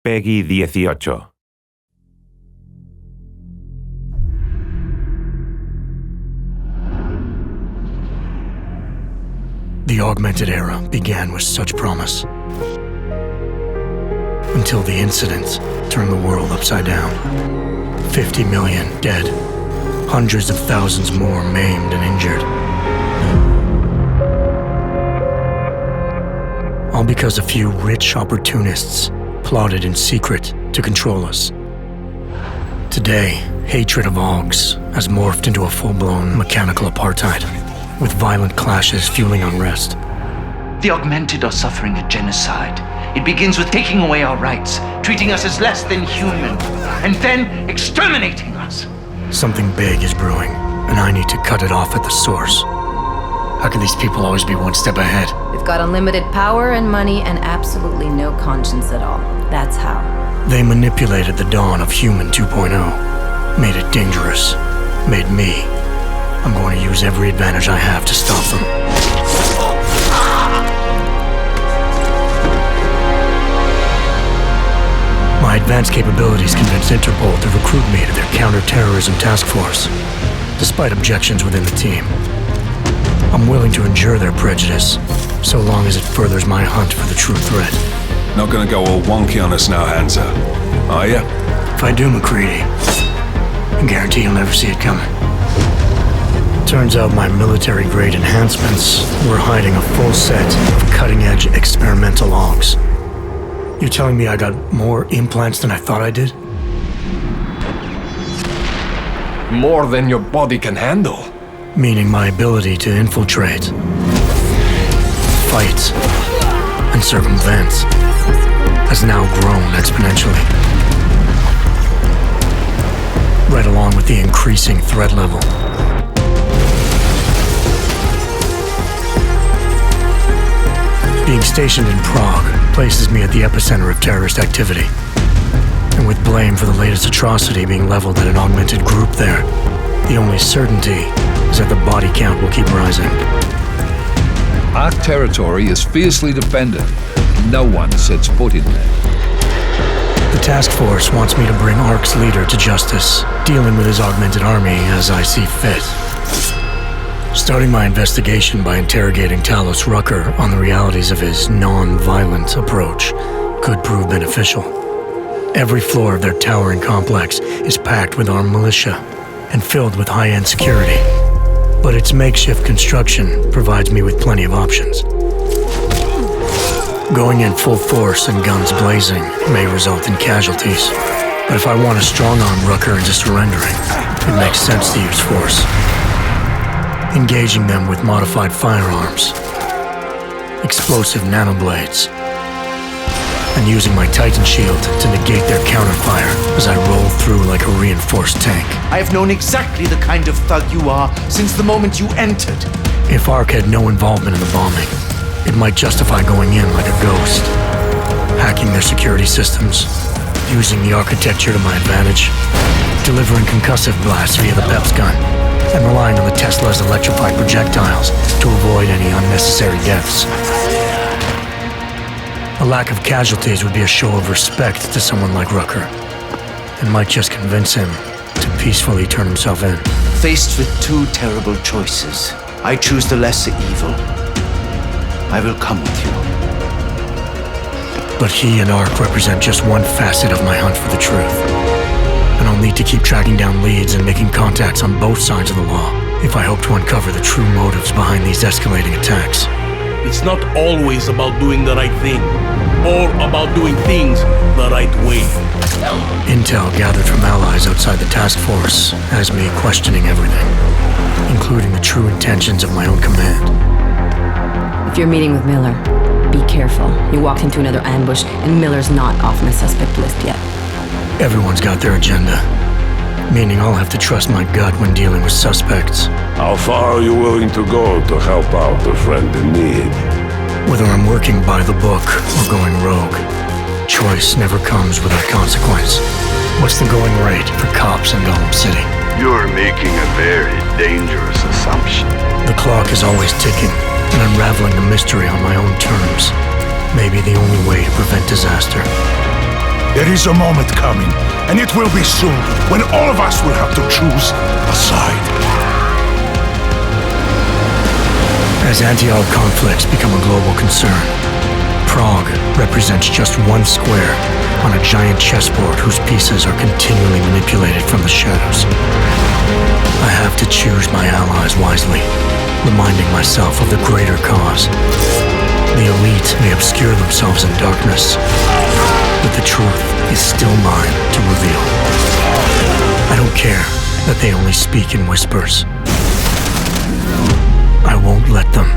Peggy 18. The augmented era began with such promise. Until the incident turned the world upside down. 50 million dead. Hundreds of thousands more maimed and injured. All because a few rich opportunists plotted in secret to control us. Today, hatred of Augs has morphed into a full-blown mechanical apartheid, with violent clashes fueling unrest. The augmented are suffering a genocide. It begins with taking away our rights, treating us as less than human, and then exterminating us. Something big is brewing, and I need to cut it off at the source. How can these people always be one step ahead? They've got unlimited power and money and absolutely no conscience at all. That's how. They manipulated the dawn of Human 2.0, made it dangerous, made me. I'm going to use every advantage I have to stop them. My advanced capabilities convinced Interpol to recruit me to their counter-terrorism task force, despite objections within the team. I'm willing to endure their prejudice, so long as it furthers my hunt for the true threat. Not gonna go all wonky on us now, Hansa, are ya? If I do, McCready, I guarantee you'll never see it coming. Turns out my military-grade enhancements were hiding a full set of cutting-edge experimental logs. You're telling me I got more implants than I thought I did? More than your body can handle. Meaning my ability to infiltrate, fight, and circumvent has now grown exponentially. Right along with the increasing threat level. Being stationed in Prague places me at the epicenter of terrorist activity. And with blame for the latest atrocity being leveled at an augmented group there, the only certainty is that the body count will keep rising. Our territory is fiercely defended. No one sets foot in there. The task force wants me to bring ARC's leader to justice, dealing with his augmented army as I see fit. Starting my investigation by interrogating Talos Rucker on the realities of his non-violent approach could prove beneficial. Every floor of their towering complex is packed with armed militia and filled with high-end security. But its makeshift construction provides me with plenty of options. Going in full force and guns blazing may result in casualties. But if I want to strong-arm Rucker into surrendering, it makes sense to use force. Engaging them with modified firearms, explosive nanoblades, and using my Titan shield to negate their counterfire as I roll through like a reinforced tank. I have known exactly the kind of thug you are since the moment you entered. If ARC had no involvement in the bombing, it might justify going in like a ghost, hacking their security systems, using the architecture to my advantage, delivering concussive blasts via the PEPS gun, and relying on the Tesla's electrified projectiles to avoid any unnecessary deaths. A lack of casualties would be a show of respect to someone like Rucker, and might just convince him to peacefully turn himself in. Faced with two terrible choices, I choose the lesser evil. I will come with you. But he and ARC represent just one facet of my hunt for the truth. And I'll need to keep tracking down leads and making contacts on both sides of the law if I hope to uncover the true motives behind these escalating attacks. It's not always about doing the right thing, or about doing things the right way. Intel gathered from allies outside the task force has me questioning everything, including the true intentions of my own command. If you're meeting with Miller, be careful. You walked into another ambush, and Miller's not off my suspect list yet. Everyone's got their agenda, meaning I'll have to trust my gut when dealing with suspects. How far are you willing to go to help out a friend in need? Whether I'm working by the book or going rogue, choice never comes without consequence. What's the going rate for cops in Gotham City? You're making a very dangerous assumption. The clock is always ticking, and unraveling the mystery on my own terms may be the only way to prevent disaster. The There is a moment coming, and it will be soon, when all of us will have to choose a side. As anti-Ark conflicts become a global concern, Prague represents just one square on a giant chessboard whose pieces are continually manipulated from the shadows. I have to choose my allies wisely, reminding myself of the greater cause. The elite may obscure themselves in darkness, but the truth is still mine to reveal. I don't care that they only speak in whispers. I won't let them.